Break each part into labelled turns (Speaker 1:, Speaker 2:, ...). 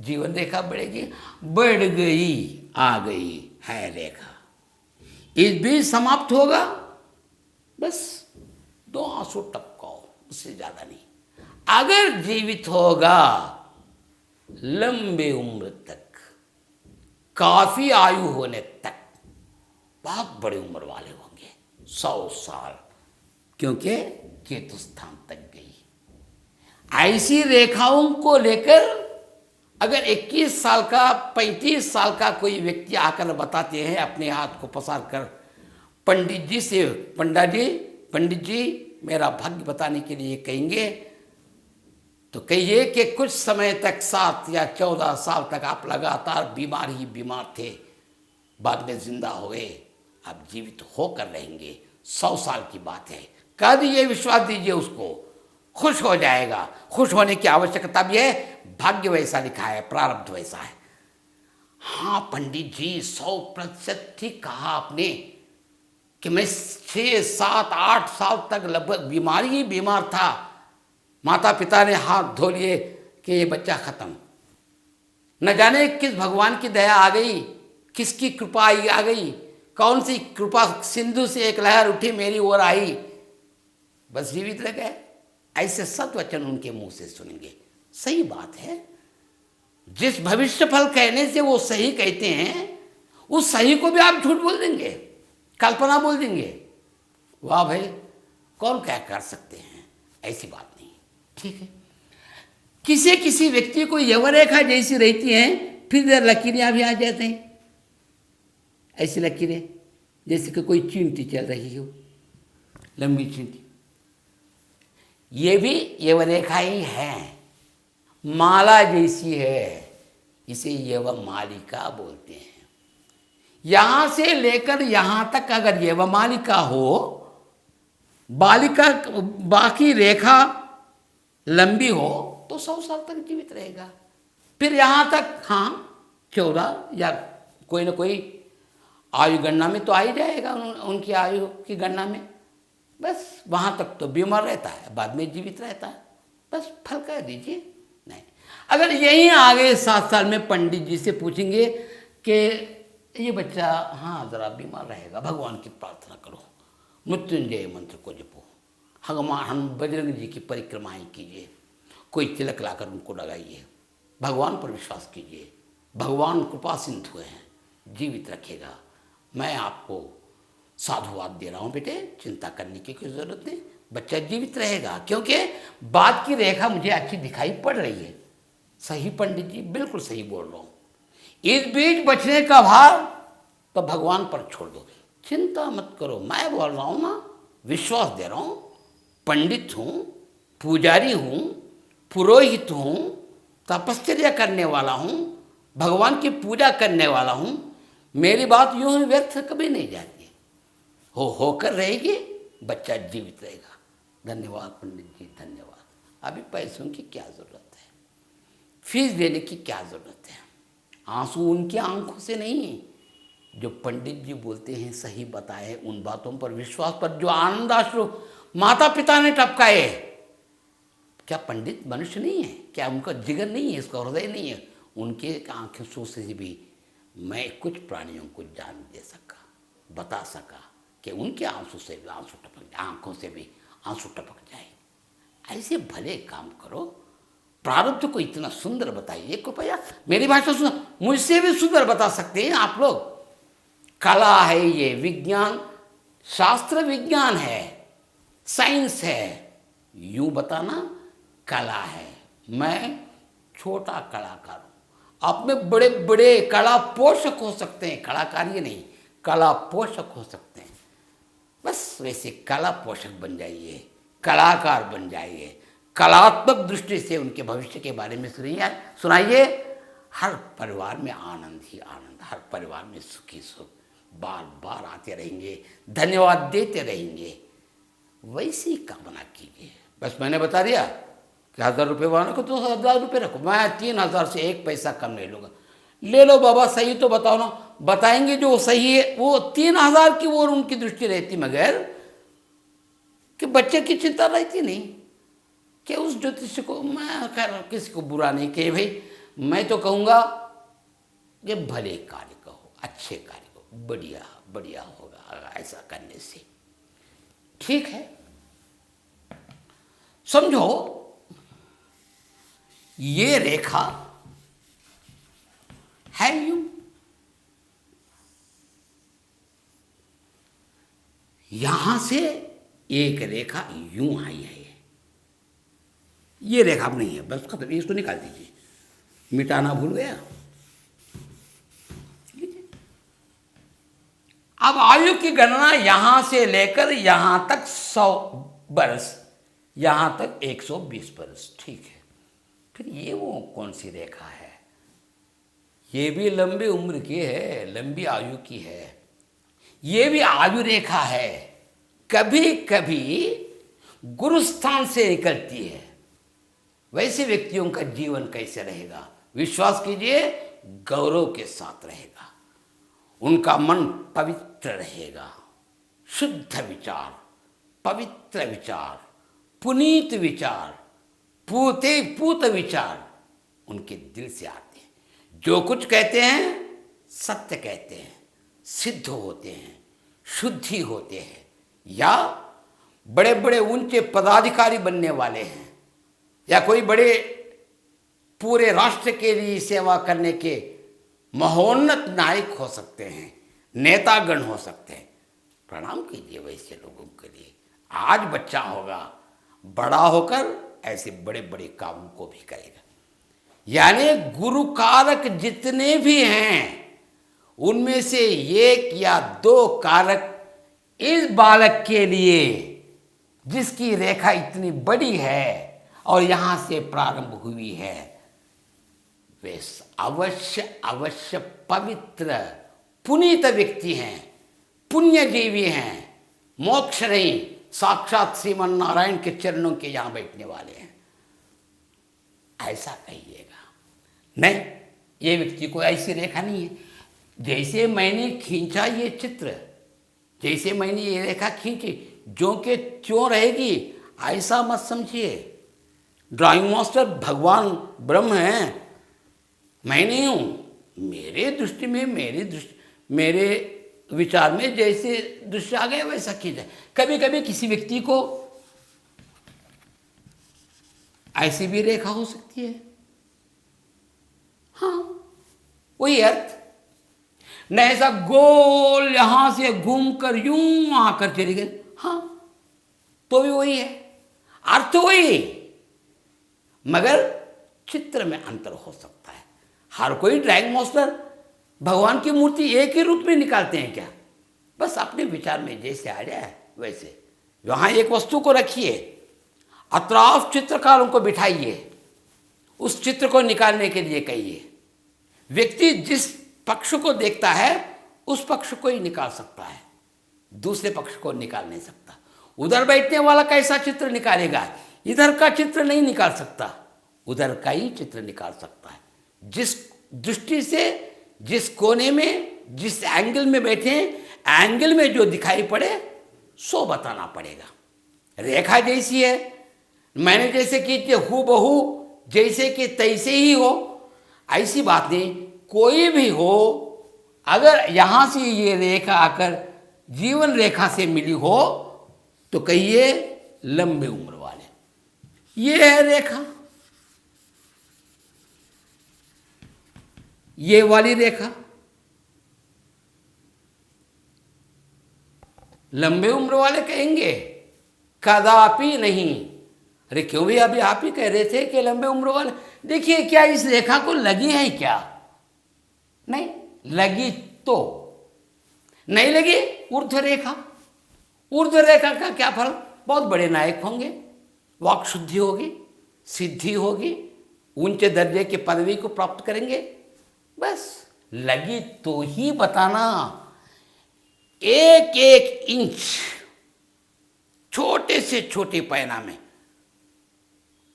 Speaker 1: जीवन रेखा बढ़ेगी, बढ़ गई, आ गई है रेखा, इस बीच समाप्त होगा, बस 2 आंसू टपकाओ, उससे ज्यादा नहीं। अगर जीवित होगा लंबे उम्र तक, काफी आयु होने तक, बहुत बड़ी उम्र वाले होंगे, 100 साल, क्योंकि केतु स्थान तक गई। ऐसी रेखाओं को लेकर अगर 21 साल का, 35 साल का कोई व्यक्ति आकर बताते हैं अपने हाथ को पसार कर पंडित जी से, पंडित जी मेरा भाग्य बताने के लिए कहेंगे, तो कहिए कि कुछ समय तक 7 या 14 साल तक आप लगातार बीमार ही बीमार थे, बाद में जिंदा हो गए, आप जीवित होकर रहेंगे, 100 साल की बात है। कह दीजिए, विश्वास दीजिए उसको, खुश हो जाएगा। खुश होने की आवश्यकता भी है, भाग्य वैसा लिखा है, प्रारब्ध वैसा है। हाँ पंडित जी 100% ठीक कहा आपने कि मैं 6, 7, 8 साल तक लगभग बीमारी ही बीमार था, माता पिता ने हाथ धो लिए कि ये बच्चा खत्म। न जाने किस भगवान की दया आ गई, किसकी कृपा आ गई, कौन सी कृपा सिंधु से एक लहर उठी मेरी ओर आई, बस जीवित रह गए। ऐसे सत्वचन उनके मुंह से सुनेंगे। सही बात है, जिस भविष्य फल कहने से वो सही कहते हैं, उस सही को भी आप झूठ बोल देंगे, कल्पना बोल देंगे। वाह भाई, कौन क्या कर सकते हैं, ऐसी बात नहीं। ठीक है, किसी व्यक्ति को यवरेखा जैसी रहती हैं, फिर लकीरें भी आ जाते हैं, ऐसी लकीरें जैसे कि कोई चींटी चल रही हो, लंबी चींटी, ये भी यवरेखा ही है, माला जैसी है, इसे यवमालिका बोलते हैं। यहां से लेकर यहां तक अगर यवमालिका हो, बालिका बाकी रेखा लंबी हो, तो 100 साल तक जीवित रहेगा। फिर यहां तक हाँ 14 या कोई ना कोई आयु गणना में तो आ ही जाएगा, उनकी आयु की गणना में, बस वहां तक तो बीमार रहता है, बाद में जीवित रहता है, बस फल कह दीजिए। नहीं, अगर यहीं आगे 7 साल में पंडित जी से पूछेंगे कि ये बच्चा हाँ ज़रा बीमार रहेगा, भगवान की प्रार्थना करो, मृत्युंजय मंत्र को जपो, हम बजरंग जी की परिक्रमाएं कीजिए, कोई तिलक लाकर उनको लगाइए, भगवान पर विश्वास कीजिए, भगवान कृपा सिंधु हैं, जीवित रखेगा। मैं आपको साधुवाद दे रहा हूँ बेटे, चिंता करने की कोई ज़रूरत नहीं, बच्चा जीवित रहेगा, क्योंकि बात की रेखा मुझे अच्छी दिखाई पड़ रही है। सही पंडित जी, बिल्कुल सही बोल रहा हूँ। इस बीच बचने का भार तो भगवान पर छोड़ दो, चिंता मत करो, मैं बोल रहा हूँ ना, विश्वास दे रहा हूँ, पंडित हूँ, पुजारी हूँ, पुरोहित हूँ, तपश्चर्या करने वाला हूँ, भगवान की पूजा करने वाला हूँ, मेरी बात यूं ही व्यर्थ कभी नहीं जाती, होकर रहेगी, बच्चा जीवित रहेगा। धन्यवाद पंडित जी, धन्यवाद। अभी पैसों की क्या ज़रूरत है, फीस देने की क्या ज़रूरत है, आंसू उनकी आंखों से नहीं, जो पंडित जी बोलते हैं सही बताए, उन बातों पर विश्वास पर जो आनंदाश्रु माता पिता ने टपकाए। क्या पंडित मनुष्य नहीं है, क्या उनका जिगर नहीं है, इसका हृदय नहीं है, उनके आंखों से भी मैं कुछ प्राणियों को जान दे सका, बता सका कि उनके आंसू से भी आंसू टपक जाए, आंखों से भी आंसू टपक जाए। ऐसे भले काम करो, प्रारब्ध को इतना सुंदर बताइए, कृपया मेरी भाषा सुनो, मुझसे भी सुंदर बता सकते हैं आप लोग। कला है ये, विज्ञान, शास्त्र विज्ञान है, साइंस है, यूं बताना कला है। मैं छोटा कलाकार हूँ, आप में बड़े बड़े कला पोषक हो सकते हैं, कलाकार ये नहीं, कला पोषक हो सकते हैं। बस वैसे कला पोषक बन जाइए, कलाकार बन जाइए, कलात्मक दृष्टि से उनके भविष्य के बारे में सुनाइए। हर परिवार में आनंद ही आनंद, हर परिवार में सुखी सुख बार बार आते रहेंगे, धन्यवाद देते रहेंगे। वैसी कामना कीजिए। बस मैंने बता दिया कि 1000 रुपये वालों को तो 1000 रुपये रखो, मैं 3000 से 1 पैसा कम नहीं लूँगा। ले लो बाबा, सही तो बताओ ना, बताएंगे जो सही है, वो 3000 की ओर उनकी दृष्टि रहती, मगर कि बच्चे की चिंता रहती नहीं। कि उस ज्योतिष को मैं खैर किसी को बुरा नहीं कहे भाई, मैं तो कहूँगा ये भले कार्य कहो, अच्छे कार्य कहो, बढ़िया बढ़िया होगा ऐसा करने से। ठीक है, समझो ये रेखा है यूं, यहां से एक रेखा यूं आई है, ये रेखा अब नहीं है, बस खत्म, इसको निकाल दीजिए, मिटाना भूल गया। अब आयु की गणना यहां से लेकर यहां तक 100 बरस, यहां तक 120 बरस। ठीक है, फिर ये वो कौन सी रेखा है? ये भी लंबी उम्र की है, लंबी आयु की है, ये भी आयु रेखा है। कभी कभी गुरु स्थान से निकलती है। वैसे व्यक्तियों का जीवन कैसे रहेगा? विश्वास कीजिए, गौरव के साथ रहेगा, उनका मन पवित्र रहेगा, शुद्ध विचार, पवित्र विचार, पुनीत विचार, पूत विचार उनके दिल से आते हैं। जो कुछ कहते हैं सत्य कहते हैं, सिद्ध होते हैं, शुद्धि होते हैं, या बड़े बड़े ऊंचे पदाधिकारी बनने वाले हैं, या कोई बड़े पूरे राष्ट्र के लिए सेवा करने के महोन्नत नायक हो सकते हैं, नेतागण हो सकते हैं। प्रणाम कीजिए वैसे लोगों के लिए। आज बच्चा होगा, बड़ा होकर ऐसे बड़े बड़े कामों को भी करेगा। यानी गुरु कारक जितने भी हैं उनमें से एक या दो कारक इस बालक के लिए, जिसकी रेखा इतनी बड़ी है और यहां से प्रारंभ हुई है, वे अवश्य अवश्य पवित्र पुनीत व्यक्ति हैं, पुण्यजीवी हैं, मोक्ष नहीं, साक्षात श्रीमन नारायण के चरणों के यहां बैठने वाले हैं, ऐसा कहिएगा। नहीं, ये व्यक्ति को ऐसी रेखा नहीं है। जैसे मैंने खींचा ये चित्र, जैसे मैंने ये रेखा खींची, जो के त्यों रहेगी ऐसा मत समझिए। ड्राइंग मास्टर भगवान ब्रह्म हैं, मैं नहीं हूं। मेरे दृष्टि में, मेरे विचार में जैसे दृश्य आ गया वैसा खींचा। कभी कभी किसी व्यक्ति को ऐसी भी रेखा हो सकती है, हाँ, वही अर्थ न, ऐसा गोल यहां से घूमकर यूं आकर चली गई, हाँ, तो भी वही है, अर्थ वही, मगर चित्र में अंतर हो सकता है। हर कोई ड्राइंग मास्टर भगवान की मूर्ति एक ही रूप में निकालते हैं क्या? बस अपने विचार में जैसे आ जाए वैसे। वहां एक वस्तु को रखिए, अतराफ चित्रकारों को बिठाइए, उस चित्र को निकालने के लिए कहिए। व्यक्ति जिस पक्ष को देखता है उस पक्ष को ही निकाल सकता है, दूसरे पक्ष को निकाल नहीं सकता। उधर बैठने वाला कैसा चित्र निकालेगा? इधर का चित्र नहीं निकाल सकता, उधर का ही चित्र निकाल सकता है। जिस दृष्टि से, जिस कोने में, जिस एंगल में बैठे, एंगल में जो दिखाई पड़े सो बताना पड़ेगा। रेखा जैसी है, मैंने जैसे की हूबहू जैसे कि तैसे ही हो, ऐसी बात नहीं। कोई भी हो, अगर यहां से ये रेखा आकर जीवन रेखा से मिली हो तो कहिए लंबे उम्र वाले। ये है रेखा, ये वाली रेखा लंबे उम्र वाले कहेंगे, कदापि नहीं। अरे क्यों भी, अभी आप ही कह रहे थे कि लंबे उम्र वाले। देखिए, क्या इस रेखा को लगी है क्या? नहीं लगी तो नहीं लगी। ऊर्ध्व रेखा, ऊर्ध्व रेखा का क्या फल? बहुत बड़े नायक होंगे, वाक शुद्धि होगी, सिद्धि होगी, ऊंचे दर्जे की पदवी को प्राप्त करेंगे। बस लगी तो ही बताना। एक एक इंच छोटे से छोटे पैना में,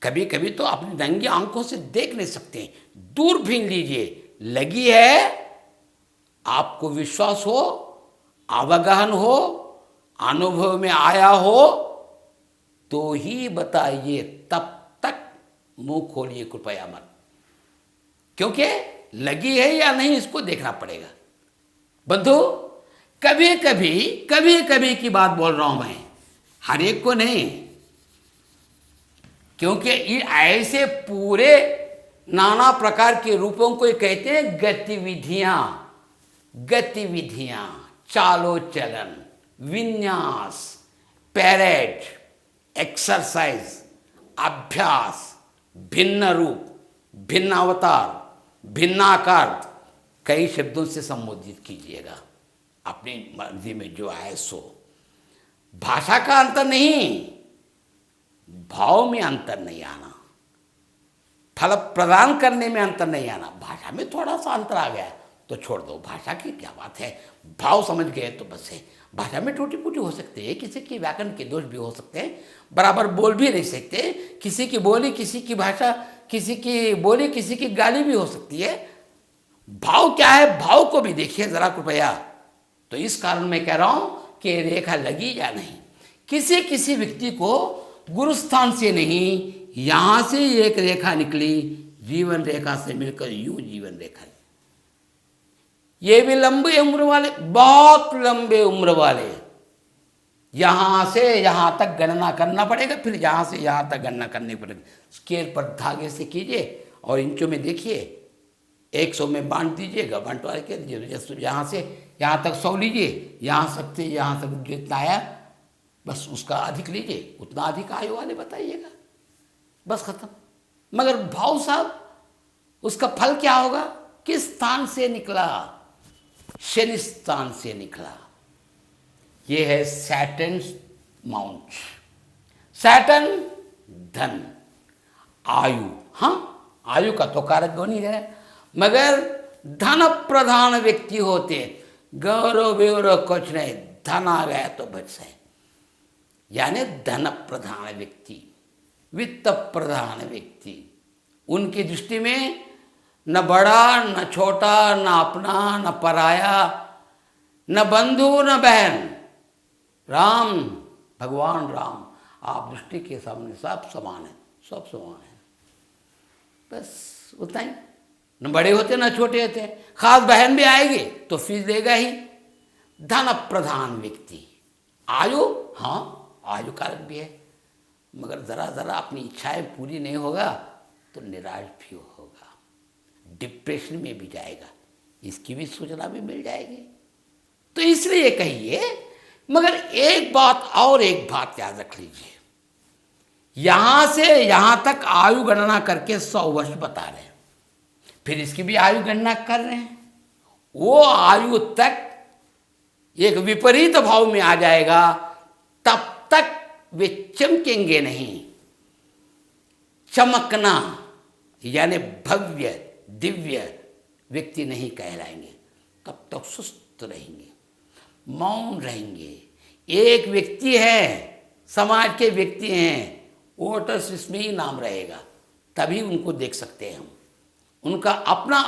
Speaker 1: कभी कभी तो अपनी नंगी आंखों से देख नहीं सकते, दूरबीन लीजिए, लगी है, आपको विश्वास हो, अवगाहन हो, अनुभव में आया हो तो ही बताइए, तब तक मुंह खोलिए कृपया मत। क्योंकि लगी है या नहीं इसको देखना पड़ेगा। बंधु, कभी कभी की बात बोल रहा हूं मैं, हर एक को नहीं, क्योंकि ये ऐसे पूरे नाना प्रकार के रूपों को कहते हैं गतिविधियां। गतिविधियां, चालो चलन, विन्यास, पैरेड, एक्सरसाइज, अभ्यास, भिन्न रूप, भिन्न अवतार, भिन्नाकार, कई शब्दों से संबोधित कीजिएगा अपनी मर्जी में जो आए सो। भाषा का अंतर नहीं, भाव में अंतर नहीं आना, फल प्रदान करने में अंतर नहीं आना। भाषा में थोड़ा सा अंतर आ गया तो छोड़ दो, भाषा की क्या बात है, भाव समझ गए तो बस है। भाषा में टूटी फूटी हो सकते हैं, किसी की व्याकरण के दोष भी हो सकते हैं, बराबर बोल भी नहीं सकते, किसी की बोली किसी की भाषा, किसी की बोली किसी की गाली भी हो सकती है। भाव क्या है, भाव को भी देखिए जरा कृपया। तो इस कारण मैं कह रहा हूं कि रेखा लगी या नहीं, किसी किसी व्यक्ति को गुरु स्थान से नहीं, यहां से एक रेखा निकली, जीवन रेखा से मिलकर यूं जीवन रेखा, ये भी लंबे उम्र वाले, बहुत लंबे उम्र वाले, यहां से यहां तक गणना करना पड़ेगा, फिर यहां से यहां तक गणना करनी पड़ेगी। स्केल पर धागे से कीजिए और इंचों में देखिए, 100 में बांट दीजिएगा, बंटवारे कर दीजिए, जैसे यहाँ से यहाँ तक 100 लीजिए, यहाँ से यहाँ तक जितना आया बस उसका अधिक लीजिए, उतना अधिक आयु वाले बताइएगा, बस खत्म। मगर भाव साहब उसका फल क्या होगा, किस स्थान से निकला, शनि स्थान से निकला। ये है सैटर्न माउंट, सैटर्न धन, आयु, हाँ आयु का तो कारक नहीं है, मगर धन प्रधान व्यक्ति होते, गौरव विवरव कुछ नहीं, धन आ गया तो बच है, यानी धन प्रधान व्यक्ति, वित्त प्रधान व्यक्ति, उनकी दृष्टि में न बड़ा न छोटा, न अपना न पराया, न बंधु न बहन, राम, भगवान राम आप दृष्टि के सामने सब समान है, सब समान है, बस उतना ही। न बड़े होते न छोटे होते, खास बहन भी आएगी तो फीस देगा ही। धन प्रधान व्यक्ति, आयु, हाँ आयु कारक भी है, मगर ज़रा ज़रा अपनी इच्छाएं पूरी नहीं होगा तो निराश भी होगा, डिप्रेशन में भी जाएगा, इसकी भी सूचना भी मिल जाएगी। तो इसलिए कहिए, मगर एक बात और एक बात याद रख लीजिए, यहां से यहां तक आयु गणना करके 100 वर्ष बता रहे हैं, फिर इसकी भी आयु गणना कर रहे हैं, वो आयु तक एक विपरीत भाव में आ जाएगा, तब तक वे चमकेंगे नहीं। चमकना यानी भव्य दिव्य व्यक्ति नहीं कहलाएंगे, तब तक सुस्त रहेंगे, मौन रहेंगे। एक व्यक्ति है, समाज के व्यक्ति हैं, वोटर्स इसमें ही नाम रहेगा, तभी उनको देख सकते हैं हम, उनका अपना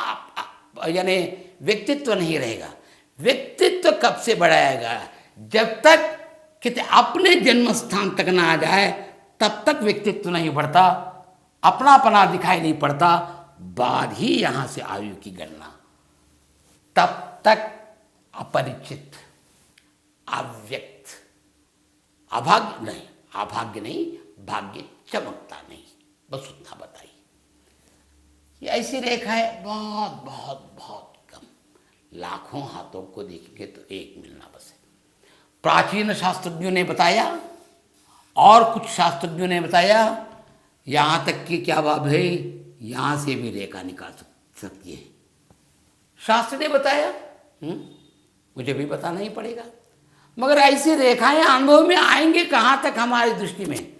Speaker 1: यानी व्यक्तित्व नहीं रहेगा। व्यक्तित्व कब से बढ़ाएगा, जब तक कितने अपने जन्म स्थान तक ना आ जाए तब तक व्यक्तित्व नहीं बढ़ता, अपनापना दिखाई नहीं पड़ता, बाद ही यहां से आयु की गणना। तब तक अपरिचित, अव्यक्त, अभाग्य नहीं, अभाग्य नहीं, भाग्य चमकता नहीं, बस उतना बताइए। ये ऐसी रेखा है, बहुत बहुत बहुत कम, लाखों हाथों को देखेंगे तो एक मिलना बस है। प्राचीन शास्त्रज्ञों ने बताया और कुछ शास्त्रज्ञों ने बताया, यहाँ तक कि क्या बात है, यहाँ से भी रेखा निकाल सकती है, शास्त्र ने बताया, मुझे भी बताना ही पड़ेगा। मगर ऐसी रेखाएं अनुभव में आएंगे कहाँ तक हमारी दृष्टि में,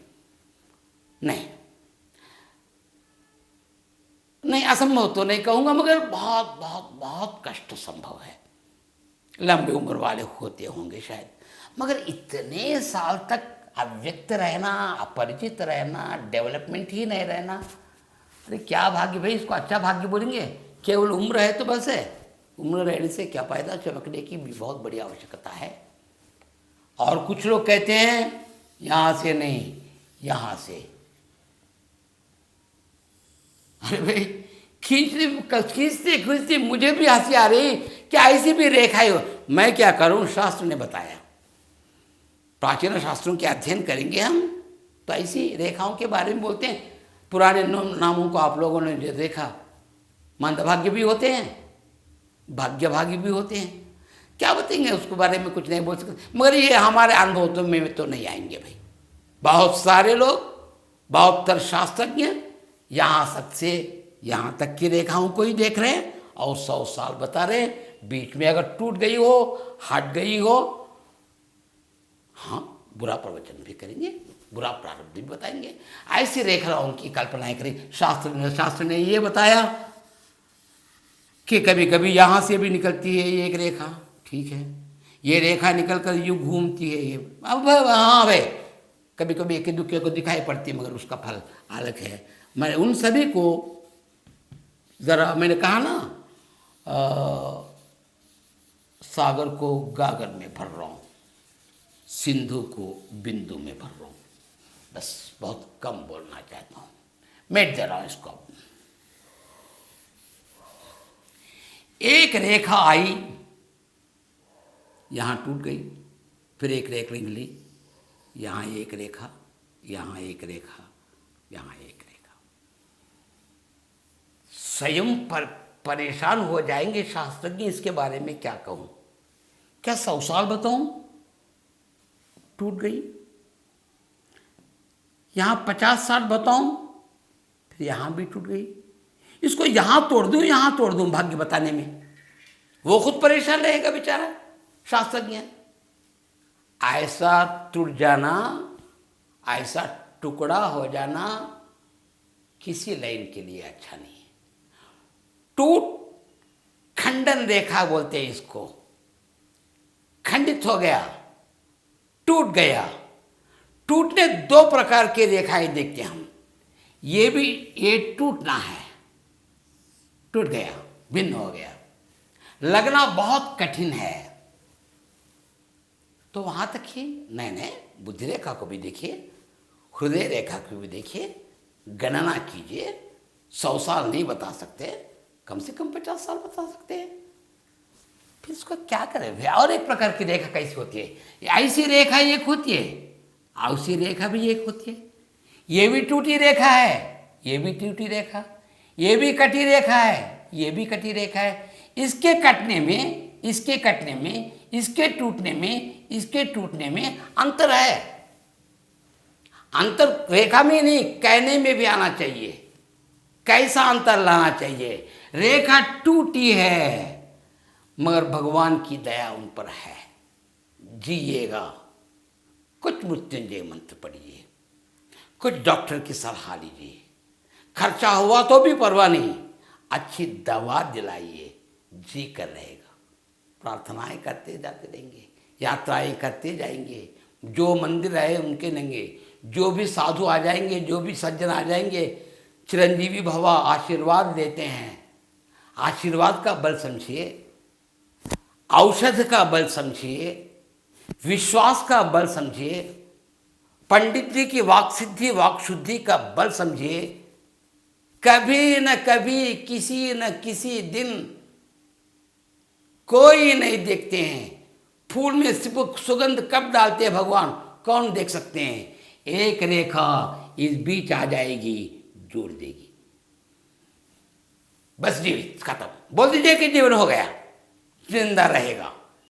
Speaker 1: नहीं असंभव तो नहीं कहूँगा, मगर बहुत बहुत बहुत कष्ट संभव है। लंबी उम्र वाले होते होंगे शायद, मगर इतने साल तक अव्यक्त रहना, अपरिचित रहना, डेवलपमेंट ही नहीं रहना, अरे क्या भाग्य भाई, इसको अच्छा भाग्य बोलेंगे? केवल उम्र है तो बस है, उम्र रहने से क्या फायदा, चमकने की भी बहुत बड़ी आवश्यकता है। और कुछ लोग कहते हैं यहाँ से नहीं, यहाँ से, अरे भाई खींचते खींचते मुझे भी हंसी आ रही, क्या ऐसी भी रेखाएं हो। मैं क्या करूं, शास्त्र ने बताया। प्राचीन शास्त्रों के अध्ययन करेंगे हम तो ऐसी रेखाओं के बारे में बोलते हैं। पुराने नामों को आप लोगों ने जो देखा, मंदभाग्य भी होते हैं, भाग्यभागी भी होते हैं। क्या बताएंगे उसके बारे में, कुछ नहीं बोल सकते, मगर ये हमारे अनुभव में तो नहीं आएंगे भाई। बहुत सारे लोग, बहुत शास्त्रज्ञ यहाँ सबसे यहाँ तक की रेखाओं को ही देख रहे हैं और 100 साल बता रहे हैं। बीच में अगर टूट गई हो, हट गई हो, हाँ बुरा प्रवचन भी करेंगे, बुरा प्रारब्ध भी बताएंगे। ऐसी रेखाओं की कल्पनाएं करें। शास्त्र ने ये बताया कि कभी कभी यहाँ से भी निकलती है एक रेखा, ठीक है, ये रेखा निकल कर यूँ घूमती है, ये अब हाँ भाई कभी कभी एक दुखे को दिखाई पड़ती है, मगर उसका फल अलग है। मैं उन सभी को ज़रा, मैंने कहा ना, सागर को गागर में भर रहा हूँ, सिंधु को बिंदु में भर रहा हूँ, बस बहुत कम बोलना चाहता हूँ, मिट दे रहा हूँ इसको। एक रेखा आई, यहाँ टूट गई, फिर एक रेखा निकली, यहाँ एक रेखा, यहाँ एक रेखा, यहाँ एक रेखा। स्वयं पर परेशान हो जाएंगे शास्त्रज्ञ, इसके बारे में क्या कहूँ, क्या 100 साल बताऊँ। टूट गई, यहाँ 50 साल बताऊँ, फिर यहाँ भी टूट गई, इसको यहाँ तोड़ दूँ भाग्य बताने में, वो खुद परेशान रहेगा बेचारा शास्त्रज्ञ। ऐसा टूट जाना, ऐसा टुकड़ा हो जाना किसी लाइन के लिए अच्छा नहीं है। टूट खंडन रेखा बोलते हैं इसको, खंडित हो गया, टूट गया। टूटने 2 प्रकार की रेखाएं देखते हैं हम। ये टूटना है, टूट गया, भिन्न हो गया, लगना बहुत कठिन है, तो वहां तक ही नहीं, बुद्धि रेखा को भी देखिए, हृदय रेखा को भी देखिए, गणना कीजिए। 100 साल नहीं बता सकते, कम से कम 50 साल बता सकते हैं, फिर इसको क्या करें। और एक प्रकार की रेखा कैसी होती है, ऐसी रेखा एक होती है, ऐसी रेखा भी एक होती है। ये भी टूटी रेखा है, ये भी टूटी रेखा, ये भी कटी रेखा है, ये भी कटी रेखा है। इसके कटने में, इसके कटने में, इसके टूटने में, इसके टूटने में अंतर है। अंतर रेखा में नहीं, कहने में भी आना चाहिए। कैसा अंतर लाना चाहिए, रेखा टूटी है मगर भगवान की दया उन पर है, जिएगा। कुछ मृत्युंजय मंत्र पढ़िए, कुछ डॉक्टर की सलाह लीजिए, खर्चा हुआ तो भी परवाह नहीं, अच्छी दवा दिलाइए, जी कर रहेगा। प्रार्थनाएं करते जाते रहेंगे, यात्राएं करते जाएंगे, जो मंदिर रहे उनके लेंगे, जो भी साधु आ जाएंगे, जो भी सज्जन आ जाएंगे, चिरंजीवी भवा आशीर्वाद देते हैं। आशीर्वाद का बल समझिए, औषध का बल समझिए, विश्वास का बल समझिए, पंडित जी की वाक सिद्धि वाक शुद्धि का बल समझिए। कभी न कभी, किसी न किसी दिन, कोई नहीं देखते हैं फूल में सुगंध कब डालते हैं भगवान, कौन देख सकते हैं। एक रेखा इस बीच आ जाएगी, जोड़ देगी, बस जीवित खत्म। बोल दीजिए कि जीवन हो गया, जिंदा रहेगा।